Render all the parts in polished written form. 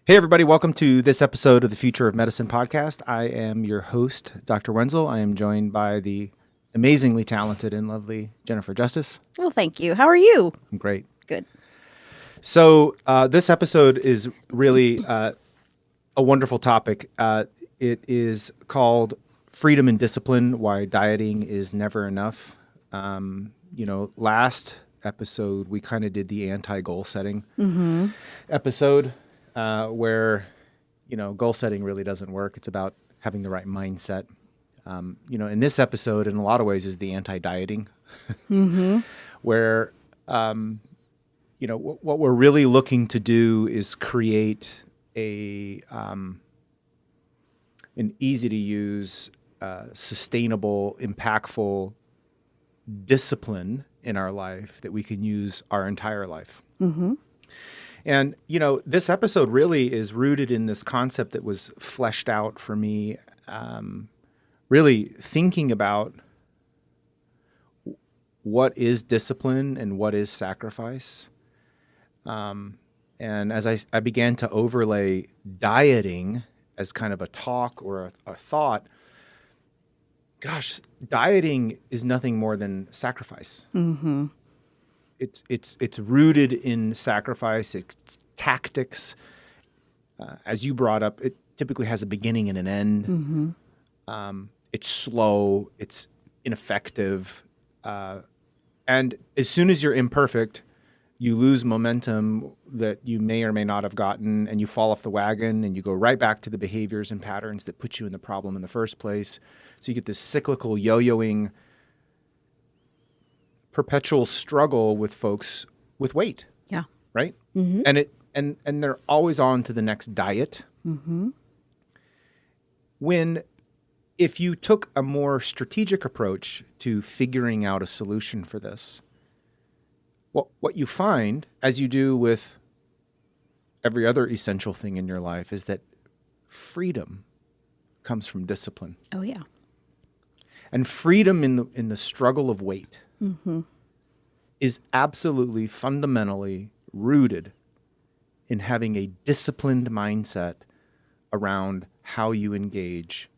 Hey, everybody. Welcome to this episode of the Future of Medicine podcast. I am your host, Dr. Wenzel. I am joined by the amazingly talented and lovely Jen Justus. Well, thank you. How are you? I'm great. Good. So this episode is really a wonderful topic. It is called Freedom and Discipline, Why Dieting is Never Enough. Last episode, we kind of did the anti-goal setting episode. Where, goal setting really doesn't work. It's about having the right mindset. In this episode, in a lot of ways, is the anti-dieting, where, what we're really looking to do is create an easy-to-use, sustainable, impactful discipline in our life that we can use our entire life. And, this episode really is rooted in this concept that was fleshed out for me, really thinking about what is discipline and what is sacrifice. And as I began to overlay dieting as kind of a talk or a thought, gosh, dieting is nothing more than sacrifice. It's rooted in sacrifice. It's tactics. As you brought up, it typically has a beginning and an end. It's slow. It's ineffective. And as soon as you're imperfect, you lose momentum that you may or may not have gotten, and you fall off the wagon, and you go right back to the behaviors and patterns that put you in the problem in the first place. So you get this cyclical yo-yoing perpetual struggle with folks with weight. Yeah. Right? And they're always on to the next diet. When if you took a more strategic approach to figuring out a solution for this, what you find, as you do with every other essential thing in your life, is that freedom comes from discipline. Oh, yeah. And freedom in the struggle of weight is absolutely fundamentally rooted in having a disciplined mindset around how you engage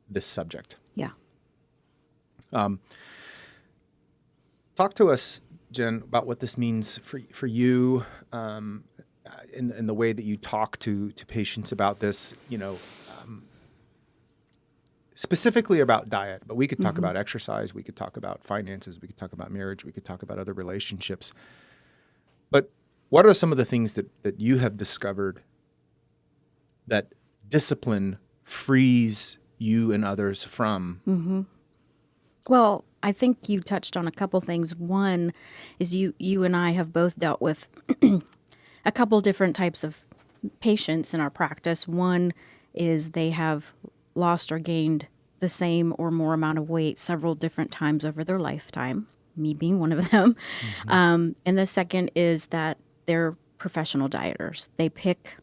this subject. Yeah. Talk to us, Jen, about what this means for you in the way that you talk to patients about this, specifically about diet, but we could talk about exercise, we could talk about finances, we could talk about marriage, we could talk about other relationships. But what are some of the things that you have discovered that discipline frees you and others from? Well, I think you touched on a couple things. One is you and I have both dealt with a couple different types of patients in our practice. One is they have lost or gained the same or more amount of weight several different times over their lifetime, me being one of them. And the second is that they're professional dieters. They pick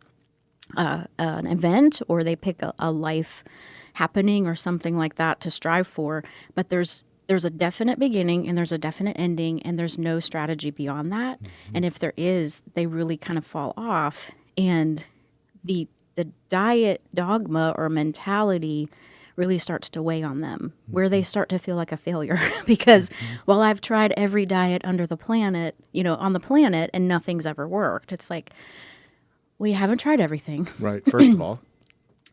an event or they pick a life happening or something like that to strive for, but there's a definite beginning and there's a definite ending and there's no strategy beyond that. And if there is, they really kind of fall off. And the diet dogma or mentality really starts to weigh on them, where they start to feel like a failure because, well, I've tried every diet under the planet, on the planet, and nothing's ever worked. It's like, well, you haven't tried everything. Right, first of all.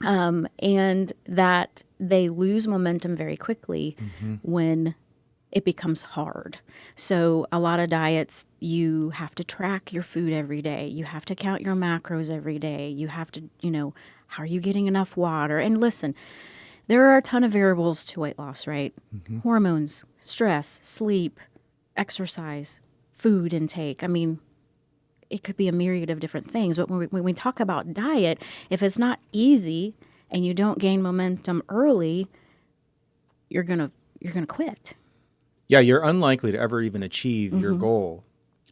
And that they lose momentum very quickly when it becomes hard. So a lot of diets, you have to track your food every day. You have to count your macros every day. You have to, how are you getting enough water? And listen, there are a ton of variables to weight loss, right? Hormones, stress, sleep, exercise, food intake. I mean, it could be a myriad of different things. But when we talk about diet, if it's not easy and you don't gain momentum early, you're gonna quit. Yeah, you're unlikely to ever even achieve your goal.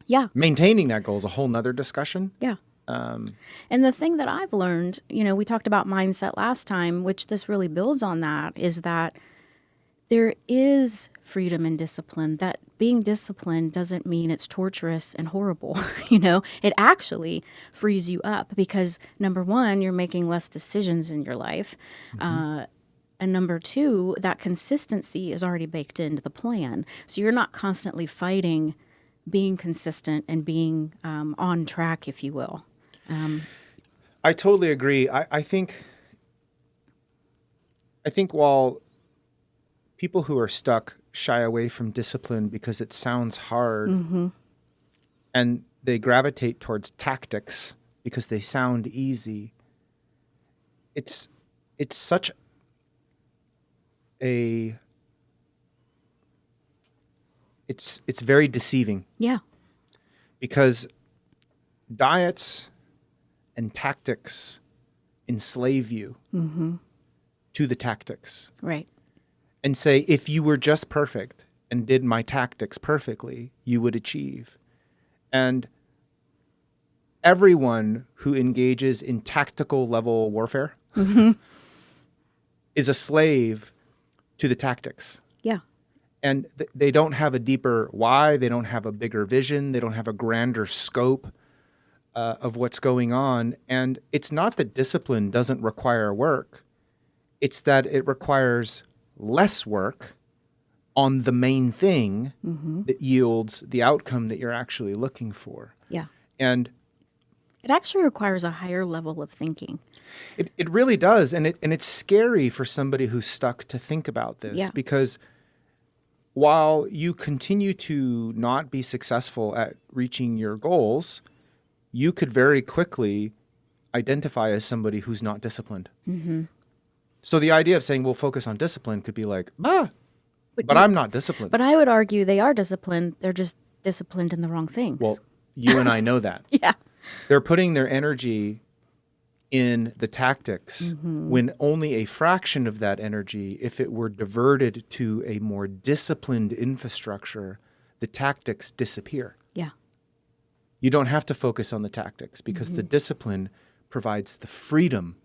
Yeah. Maintaining that goal is a whole nother discussion. Yeah. And the thing that I've learned, we talked about mindset last time, which this really builds on that, is that there is freedom in discipline. That being disciplined doesn't mean it's torturous and horrible. It actually frees you up because number one, you're making less decisions in your life. And number two, that consistency is already baked into the plan. So you're not constantly fighting being consistent and being on track, if you will. I totally agree. I think while people who are stuck shy away from discipline because it sounds hard, and they gravitate towards tactics because they sound easy, it's such a it's very deceiving. Yeah. Because diets and tactics enslave you to the tactics. Right. And say, if you were just perfect and did my tactics perfectly, you would achieve. And everyone who engages in tactical level warfare is a slave to the tactics. Yeah. And they don't have a deeper why. They don't have a bigger vision. They don't have a grander scope of what's going on. And it's not that discipline doesn't require work. It's that it requires less work on the main thing that yields the outcome that you're actually looking for. Yeah. And it actually requires a higher level of thinking. It really does. And it's scary for somebody who's stuck to think about this because while you continue to not be successful at reaching your goals, you could very quickly identify as somebody who's not disciplined. So the idea of saying we'll focus on discipline could be like, but I'm not disciplined. But I would argue they are disciplined. They're just disciplined in the wrong things. Well, you and I know that. Yeah. They're putting their energy in the tactics when only a fraction of that energy, if it were diverted to a more disciplined infrastructure, the tactics disappear. Yeah. You don't have to focus on the tactics because the discipline provides the freedom.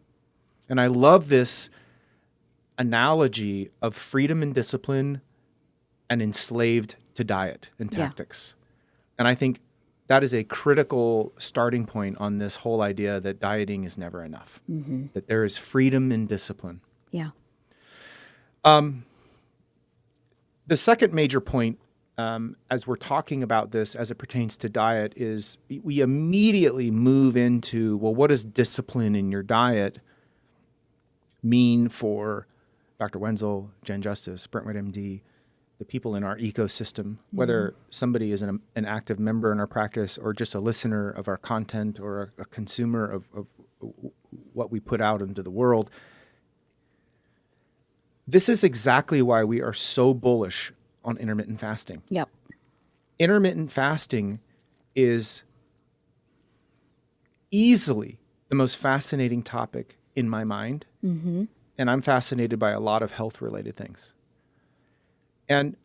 And I love this analogy of freedom and discipline and enslaved to diet and tactics. And I think that is a critical starting point on this whole idea that dieting is never enough, that there is freedom in discipline. Yeah. The second major point, as we're talking about this as it pertains to diet, is we immediately move into, well, what does discipline in your diet mean for Dr. Wenzel, Jen Justus, Brentwood MD, the people in our ecosystem, whether somebody is an active member in our practice or just a listener of our content or a consumer of what we put out into the world. This is exactly why we are so bullish on intermittent fasting. Yep. Intermittent fasting is easily the most fascinating topic in my mind. And I'm fascinated by a lot of health-related things. And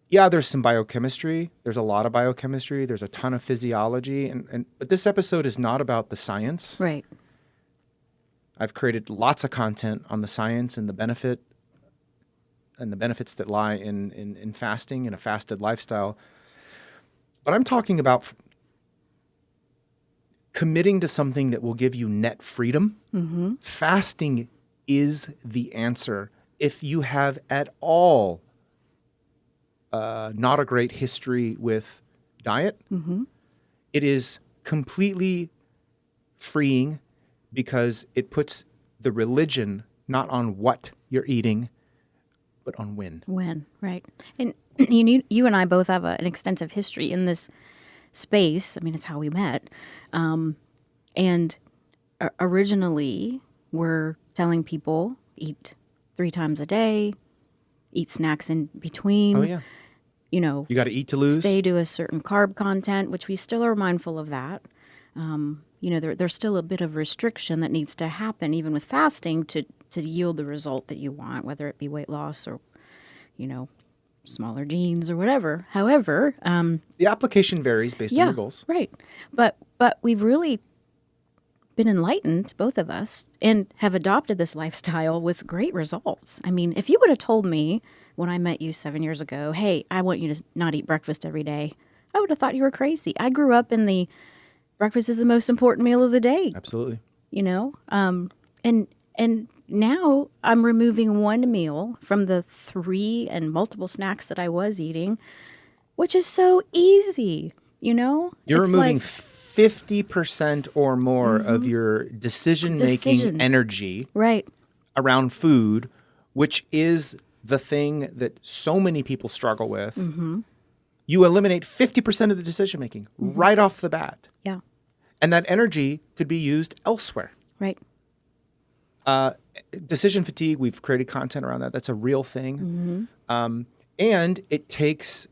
yeah, there's some biochemistry. There's a lot of biochemistry. There's a ton of physiology. But this episode is not about the science. Right. I've created lots of content on the science and the benefits that lie in fasting and a fasted lifestyle. But I'm talking about committing to something that will give you net freedom. Fasting is the answer. If you have at all not a great history with diet, it is completely freeing because it puts the religion not on what you're eating, but on when. When, right. And you and I both have an extensive history in this space. I mean, it's how we met. And originally, we're telling people eat 3 times a day, eat snacks in between. Oh, yeah. You know, You got to eat to lose. stay to a certain carb content, which we still are mindful of that. There's still a bit of restriction that needs to happen, even with fasting, to yield the result that you want, whether it be weight loss or, smaller jeans or whatever. However, the application varies based on your goals. Right. But we've really been enlightened, both of us, and have adopted this lifestyle with great results. I mean, if you would have told me when I met you 7 years ago, hey, I want you to not eat breakfast every day, I would have thought you were crazy. I grew up in the breakfast is the most important meal of the day, Absolutely. you know? And now I'm removing one meal from the 3 and multiple snacks that I was eating, which is so easy, you know? You're It's removing like 50% or more of your decision-making Decisions. energy right. around food, which is the thing that so many people struggle with. Mm-hmm. You eliminate 50% of the decision-making right off the bat. Yeah. And that energy could be used elsewhere. Right. Decision fatigue, we've created content around that. That's a real thing. And it takes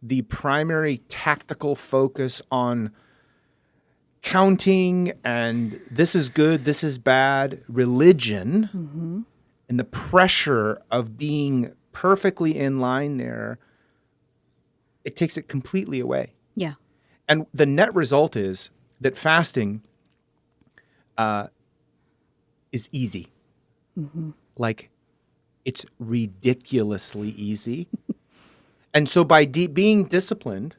the primary tactical focus on counting and this is good, this is bad, religion, and the pressure of being perfectly in line there, it takes it completely away. Yeah. And the net result is that fasting is easy. Like, it's ridiculously easy. And so by being disciplined,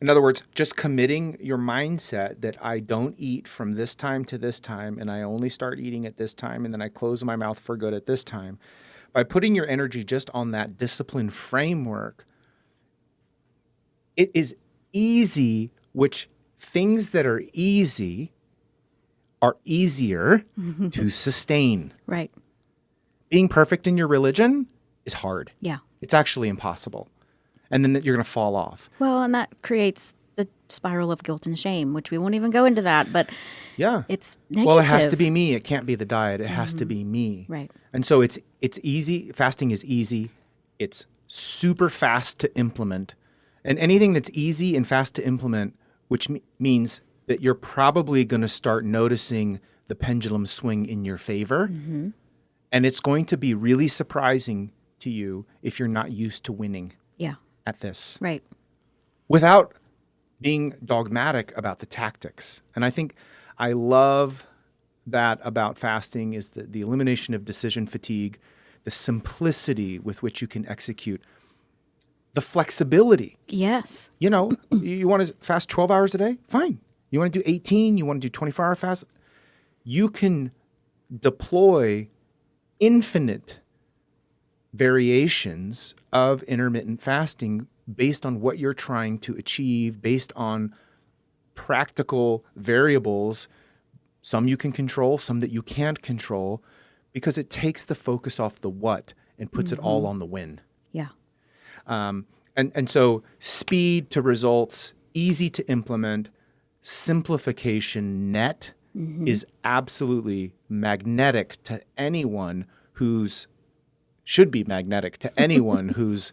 in other words, just committing your mindset that I don't eat from this time to this time, and I only start eating at this time, and then I close my mouth for good at this time. By putting your energy just on that discipline framework, it is easy, which things that are easy are easier to sustain. Right. Being perfect in your religion is hard. Yeah. It's actually impossible. And then you're going to fall off. Well, and that creates the spiral of guilt and shame, which we won't even go into that, but Yeah. it's negative. Well, it has to be me. It can't be the diet. It has to be me. Right. And so it's easy. Fasting is easy. It's super fast to implement. And anything that's easy and fast to implement, which means that you're probably going to start noticing the pendulum swing in your favor. And it's going to be really surprising to you if you're not used to winning Yeah. at this. Right. Without being dogmatic about the tactics. And I think I love that about fasting is the elimination of decision fatigue, the simplicity with which you can execute, the flexibility. Yes. You know, you want to fast 12 hours a day? Fine. You want to do 18? You want to do 24-hour fast? You can deploy infinite variations of intermittent fasting based on what you're trying to achieve, based on practical variables, some you can control, some that you can't control, because it takes the focus off the what and puts it all on the when. Yeah. And so speed to results, easy to implement, simplification net is absolutely magnetic to anyone should be magnetic to anyone who's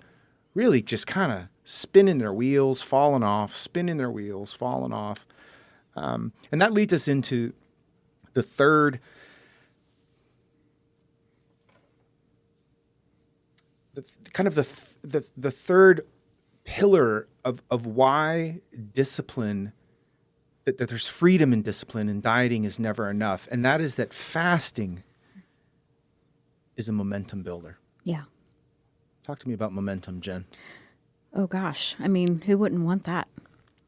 really just kind of spinning their wheels, falling off, spinning their wheels, falling off. And that leads us into the third the third pillar of why discipline, that there's freedom in discipline and dieting is never enough. And that is that fasting is a momentum builder. Yeah. Talk to me about momentum, Jen. Oh gosh. I mean, who wouldn't want that?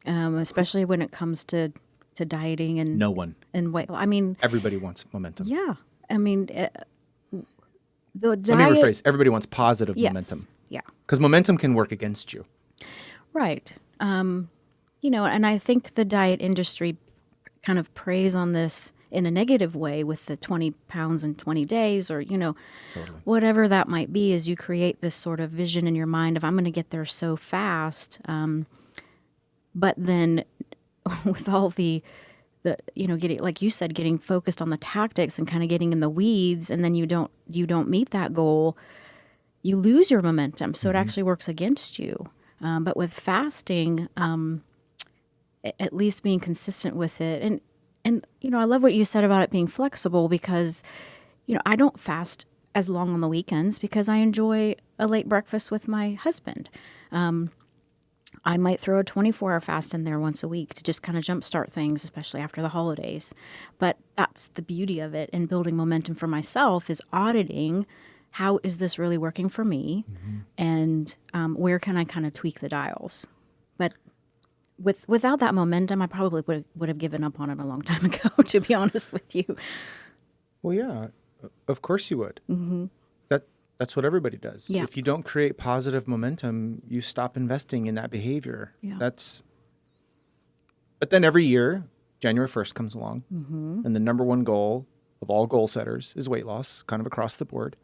Especially when it comes to dieting and No one. and weight. I mean, Everybody wants momentum. yeah. I mean, the diet. Let me rephrase. Everybody wants positive Yes. momentum. Yeah. Because momentum can work against you. Right. You know, and I think the diet industry kind of preys on this in a negative way with the 20 pounds in 20 days or, you know, Totally. whatever that might be, is you create this sort of vision in your mind of I'm going to get there so fast. But then with all the, you know, getting, like you said, getting focused on the tactics and kind of getting in the weeds, and then you don't meet that goal, you lose your momentum. So it actually works against you. But with fasting, at least being consistent with it. And, you know, I love what you said about it being flexible because, you know, I don't fast as long on the weekends because I enjoy a late breakfast with my husband. I might throw a 24-hour fast in there once a week to just kind of jumpstart things, especially after the holidays. But that's the beauty of it, and building momentum for myself is auditing how is this really working for me? And where can I kind of tweak the dials? But without that momentum, I probably would have given up on it a long time ago, to be honest with you. Well, yeah, of course you would. That's what everybody does. Yeah. If you don't create positive momentum, you stop investing in that behavior. Yeah. But then every year, January 1st comes along, and the number one goal of all goal setters is weight loss, kind of across the board.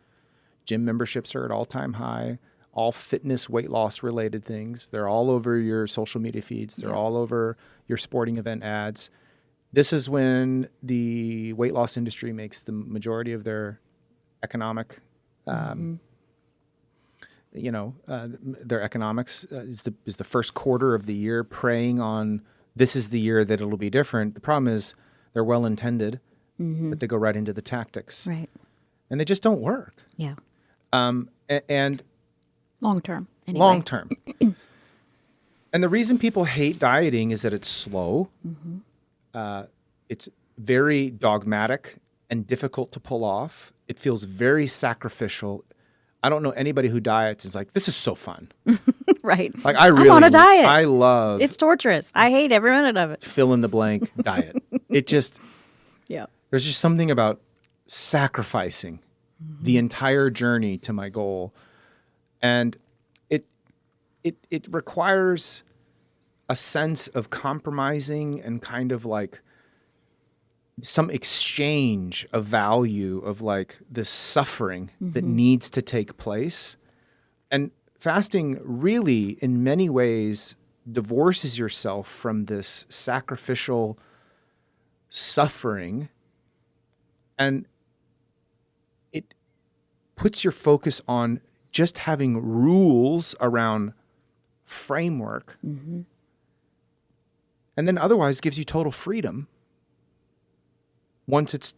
Gym memberships are at all-time high. All fitness, weight loss related things. They're all over your social media feeds. They're all over your sporting event ads. This is when the weight loss industry makes the majority of their economic, their economics is the first quarter of the year, preying on this is the year that it'll be different. The problem is they're well intended, but they go right into the tactics, Right. and they just don't work. Yeah. And Long term. Anyway. long term. And the reason people hate dieting is that it's slow. It's very dogmatic and difficult to pull off. It feels very sacrificial. I don't know anybody who diets is like, this is so fun. Right. Like I really, I'm on a diet. I love It's torturous. I hate every minute of it. fill in the blank diet. It just, Yeah. there's just something about sacrificing the entire journey to my goal. And it requires a sense of compromising and kind of like some exchange of value of like this suffering that needs to take place. And fasting really, in many ways, divorces yourself from this sacrificial suffering, and it puts your focus on just having rules around framework, and then otherwise gives you total freedom once it's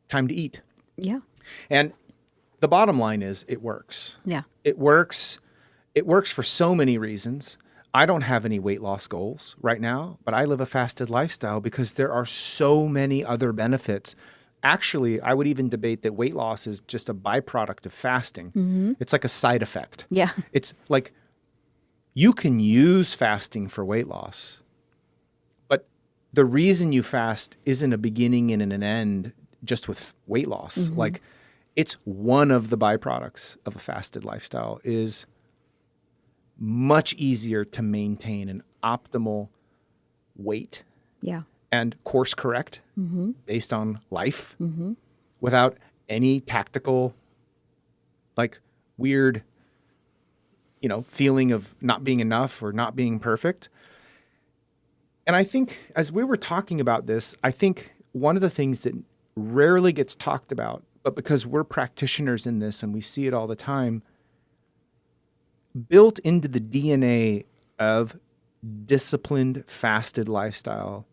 time to eat. Yeah. And the bottom line is it works. Yeah. It works. It works for so many reasons. I don't have any weight loss goals right now, but I live a fasted lifestyle because there are so many other benefits. Actually, I would even debate that weight loss is just a byproduct of fasting. It's like a side effect. Yeah. It's like you can use fasting for weight loss, but the reason you fast isn't a beginning and an end just with weight loss. Like it's one of the byproducts of a fasted lifestyle is much easier to maintain an optimal weight Yeah. and course correct based on life without any tactical, like weird, feeling of not being enough or not being perfect. And I think as we were talking about this, I think one of the things that rarely gets talked about, but because we're practitioners in this and we see it all the time, built into the DNA of disciplined fasted lifestyle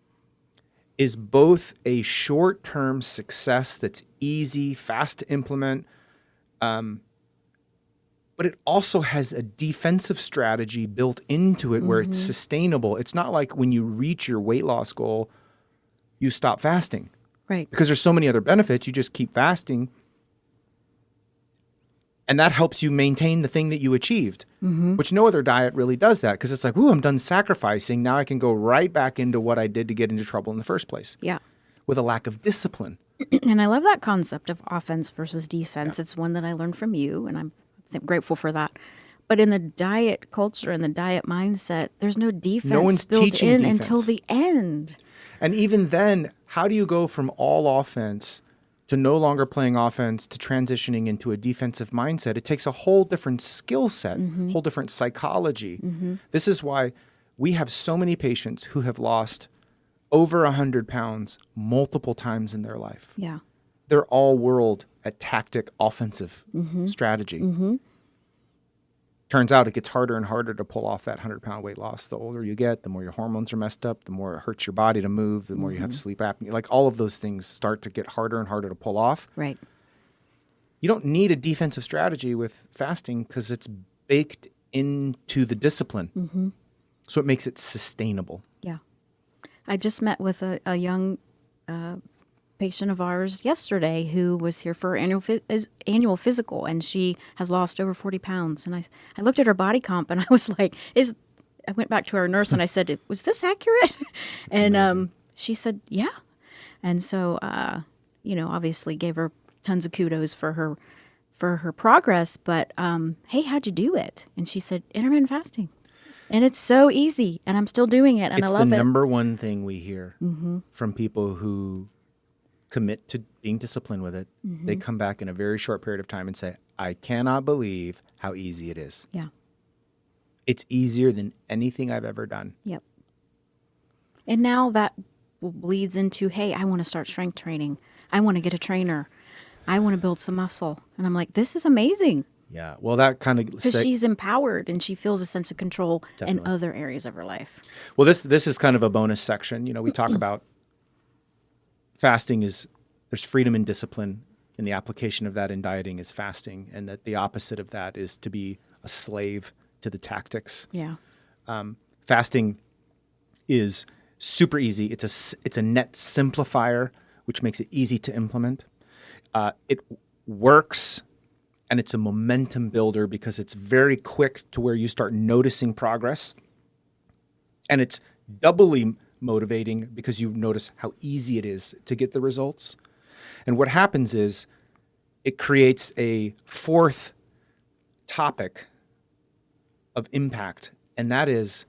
is both a short-term success that's easy, fast to implement, but it also has a defensive strategy built into it where it's sustainable. It's not like when you reach your weight loss goal, you stop fasting. Right. Because there's so many other benefits, you just keep fasting. And that helps you maintain the thing that you achieved, which no other diet really does that because it's like, ooh, I'm done sacrificing. Now I can go right back into what I did to get into trouble in the first place. Yeah. With a lack of discipline. And I love that concept of offense versus defense. Yeah. It's one that I learned from you, and I'm grateful for that. But in the diet culture and the diet mindset, there's no defense no one's built teaching in defense until the end. And even then, how do you go from all offense to no longer playing offense to transitioning into a defensive mindset? It takes a whole different skill set, whole different psychology. This is why we have so many patients who have lost over 100 pounds multiple times in their life. Yeah. They're all world at tactic offensive strategy. Turns out it gets harder and harder to pull off that 100-pound weight loss. The older you get, the more your hormones are messed up, the more it hurts your body to move, the more you have sleep apnea. Like all of those things start to get harder and harder to pull off. Right. You don't need a defensive strategy with fasting because it's baked into the discipline. So it makes it sustainable. Yeah. I just met with a young patient of ours yesterday who was here for her annual physical, and she has lost over 40 pounds. And I looked at her body comp, and I was like, I went back to our nurse and I said, was this accurate? And she said, yeah. And so, obviously gave her tons of kudos for her progress. But, hey, how'd you do it? And she said, intermittent fasting. And it's so easy, and I'm still doing it, and I love it. It's the number one thing we hear from people who commit to being disciplined with it. They come back in a very short period of time and say, I cannot believe how easy it is. Yeah. It's easier than anything I've ever done. Yep. And now that bleeds into, hey, I want to start strength training. I want to get a trainer. I want to build some muscle. And I'm like, this is amazing. Yeah. Well, that kind of... Because she's empowered and she feels a sense of control in other areas of her life. Well, this is kind of a bonus section. We talk about fasting there's freedom and discipline, and the application of that in dieting is fasting, and that the opposite of that is to be a slave to the tactics. Yeah. Fasting is super easy. It's a net simplifier, which makes it easy to implement. It works, and it's a momentum builder because it's very quick to where you start noticing progress. And it's doubly motivating because you notice how easy it is to get the results. And what happens is it creates a fourth topic of impact, and that is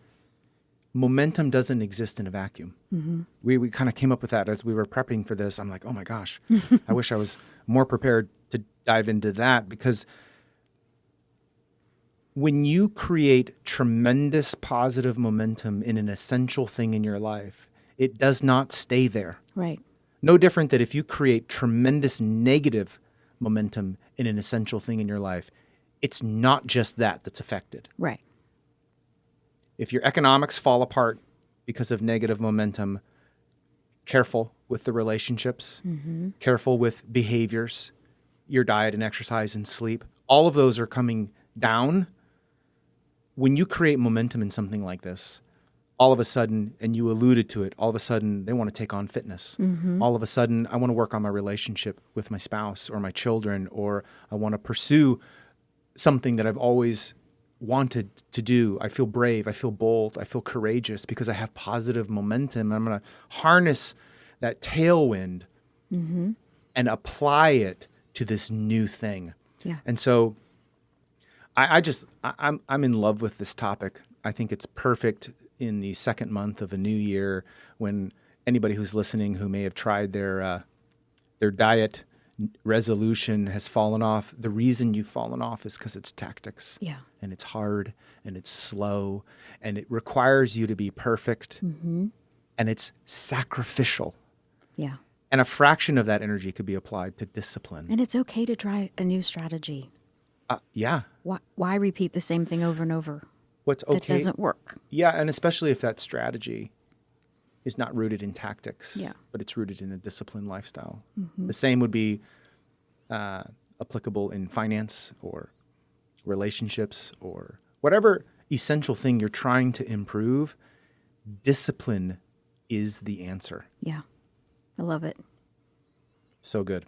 momentum doesn't exist in a vacuum. We kind of came up with that as we were prepping for this. I'm like, oh my gosh, I wish I was more prepared to dive into that, because when you create tremendous positive momentum in an essential thing in your life, it does not stay there. Right. No different than if you create tremendous negative momentum in an essential thing in your life, it's not just that's affected. Right. If your economics fall apart because of negative momentum, careful with the relationships, careful with behaviors, your diet and exercise and sleep. All of those are coming down. When you create momentum in something like this, all of a sudden, and you alluded to it, all of a sudden they want to take on fitness. All of a sudden, I want to work on my relationship with my spouse or my children, or I want to pursue something that I've always wanted to do. I feel brave, I feel bold, I feel courageous because I have positive momentum. I'm going to harness that tailwind and apply it to this new thing. Yeah. And so I'm in love with this topic. I think it's perfect in the second month of a new year, when anybody who's listening who may have tried their diet resolution has fallen off. The reason you've fallen off is because it's tactics. Yeah. And it's hard and it's slow and it requires you to be perfect and it's sacrificial. Yeah. And a fraction of that energy could be applied to discipline. And it's okay to try a new strategy. Yeah. Why repeat the same thing over and over? What's okay? That doesn't work. Yeah, and especially if that strategy is not rooted in tactics, but it's rooted in a disciplined lifestyle. The same would be applicable in finance or relationships or whatever essential thing you're trying to improve. Discipline is the answer. Yeah, I love it. So good.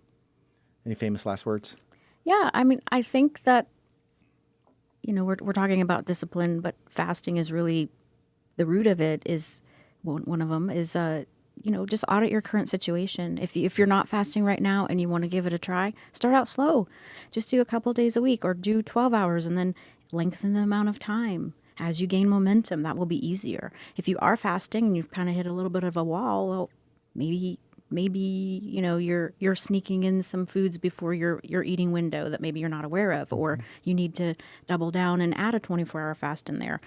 Any famous last words? Yeah, I mean, I think that, we're talking about discipline, but fasting is really the root of it. Is one of them is just audit your current situation. If you're not fasting right now and you want to give it a try, start out slow. Just do a couple days a week or do 12 hours and then lengthen the amount of time. As you gain momentum, that will be easier. If you are fasting and you've kind of hit a little bit of a wall, well, maybe you're sneaking in some foods before your eating window that maybe you're not aware of, or you need to double down and add a 24-hour fast in there.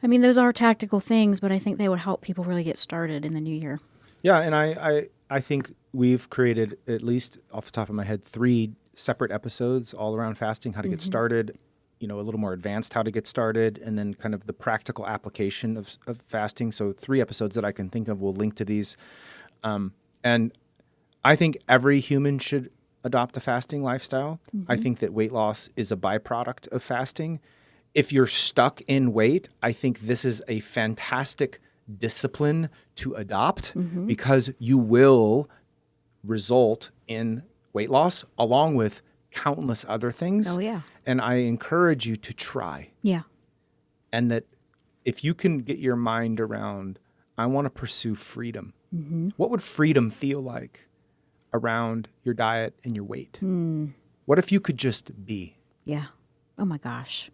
I mean, those are tactical things, but I think they would help people really get started in the new year. Yeah, and I think we've created, at least off the top of my head, 3 separate episodes all around fasting, how to get started, a little more advanced how to get started, and then kind of the practical application of fasting. So 3 episodes that I can think of will link to these. And I think every human should adopt a fasting lifestyle. I think that weight loss is a byproduct of fasting. If you're stuck in weight, I think this is a fantastic discipline to adopt because you will result in weight loss along with countless other things. Oh, yeah. And I encourage you to try. Yeah. And that if you can get your mind around, I want to pursue freedom. What would freedom feel like around your diet and your weight? What if you could just be? Yeah. Oh my gosh.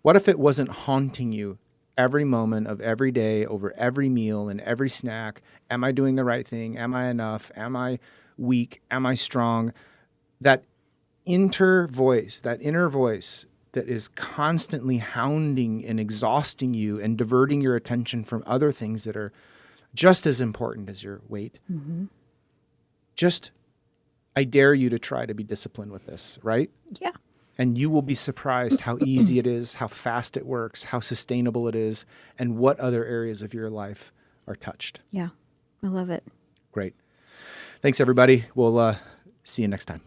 What if it wasn't haunting you every moment of every day, over every meal and every snack? Am I doing the right thing? Am I enough? Am I weak? Am I strong? That inner voice that is constantly hounding and exhausting you and diverting your attention from other things that are just as important as your weight. Just, I dare you to try to be disciplined with this, right? Yeah. And you will be surprised how easy it is, how fast it works, how sustainable it is, and what other areas of your life are touched. Yeah. I love it. Great. Thanks, everybody. We'll see you next time.